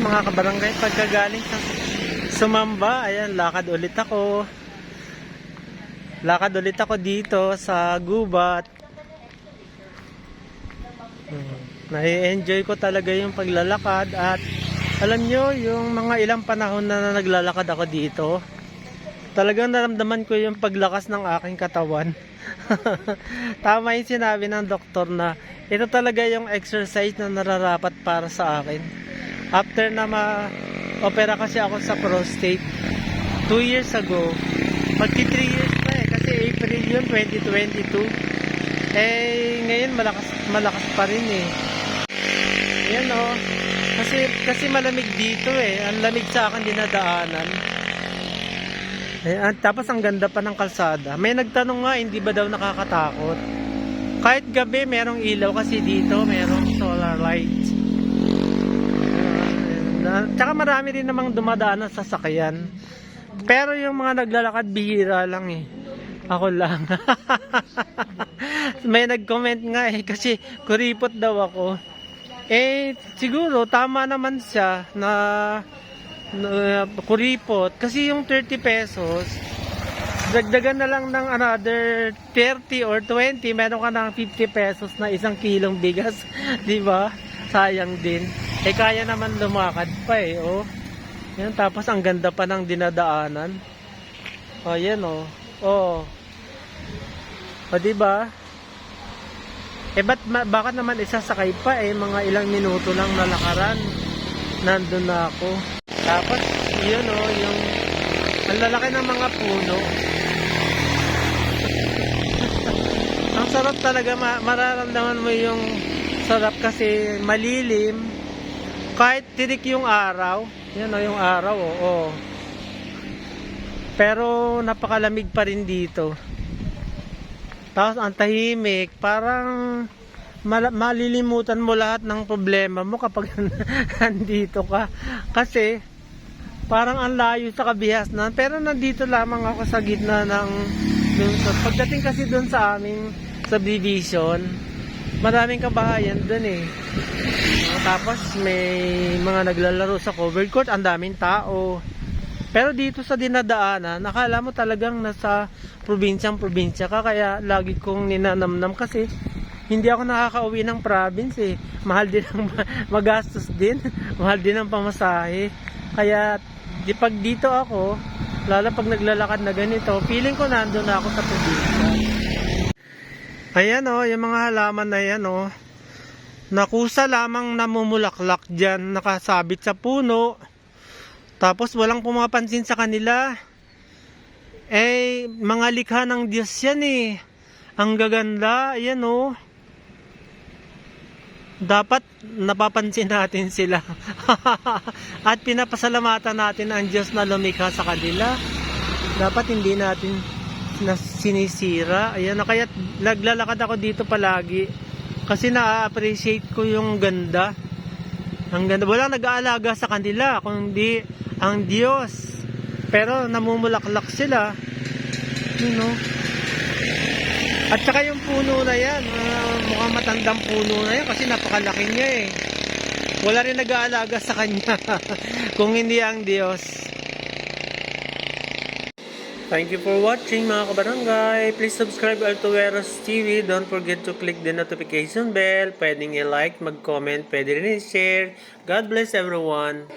mga kabarangay, pagkagaling sa sumamba, ayan, lakad ulit ako. Lakad ulit ako dito sa gubat. Nai-enjoy ko talaga yung paglalakad at alam nyo, yung mga ilang panahon na naglalakad ako dito, talagang naramdaman ko yung paglakas ng aking katawan. Tama yung sinabi ng doktor na ito talaga yung exercise na nararapat para sa akin. After na ma-opera kasi ako sa prostate 2 years ago, magti 3 years na kasi April yun, 2022. Ngayon malakas pa rin Ayan kasi malamig dito ang lamig sa akin dinadaanan. Tapos ang ganda pa ng kalsada. May nagtanong nga, hindi ba daw nakakatakot? Kahit gabi merong ilaw kasi dito, merong solar light. Tsaka marami rin namang dumadaan sa sasakyan. Pero yung mga naglalakad bihira lang Ako lang. May nag-comment nga kasi kuripot daw ako. Siguro tama naman siya na kuripot kasi yung 30 pesos dagdagan na lang ng another 30 or 20, meron ka ng 50 pesos na 1 kilong bigas. Diba? Sayang din. Kaya naman lumakad pa Yan, tapos ang ganda pa ng dinadaanan. Yan diba? Bakit naman isasakay pa mga ilang minuto lang na lakaran nandun na ako. Tapos yun yung ang lalaki ng mga puno. Ang sarap talaga, mararamdaman mo yung sarap kasi malilim kahit tirik yung araw. Yan yung araw pero napakalamig pa rin dito. Tapos ang tahimik, parang malilimutan mo lahat ng problema mo kapag nandito ka. Kasi parang ang layo sa kabihasnan, pero nandito lamang ako sa gitna ng lungsod. Pagdating kasi doon sa aming subdivision, maraming kabahayan doon Tapos may mga naglalaro sa covered court, ang daming tao. Pero dito sa dinadaanan, nakala mo talagang nasa probinsya ka, kaya lagi kong ninanamnam kasi hindi ako nakakauwi ng province Mahal din ang magastos din, mahal din ang pamasahe. Kaya pag dito ako, lalo pag naglalakad na ganito, feeling ko nandun na ako sa probinsya. Ayan yung mga halaman na yan nakusa lamang namumulaklak dyan, nakasabit sa puno. Tapos walang pumapansin sa kanila. Mga likha ng Diyos yan Ang gaganda, ayan Dapat napapansin natin sila. At pinapasalamatan natin ang Diyos na lumikha sa kanila. Dapat hindi natin sinisira. Ayan kaya naglalakad ako dito palagi. Kasi na-appreciate ko yung ganda. Ang ganda. Walang nag-aalaga sa kanila, kundi ang Diyos. Pero namumulaklak sila. At saka yung puno na yan, mukhang matandang puno na yan kasi napakalaki niya Wala rin nag-aalaga sa kanya kung hindi ang Diyos. Thank you for watching mga kabarangay. Please subscribe Altueros TV. Don't forget to click the notification bell. Pwedeng i-like, mag-comment, pwede rin i-share. God bless everyone.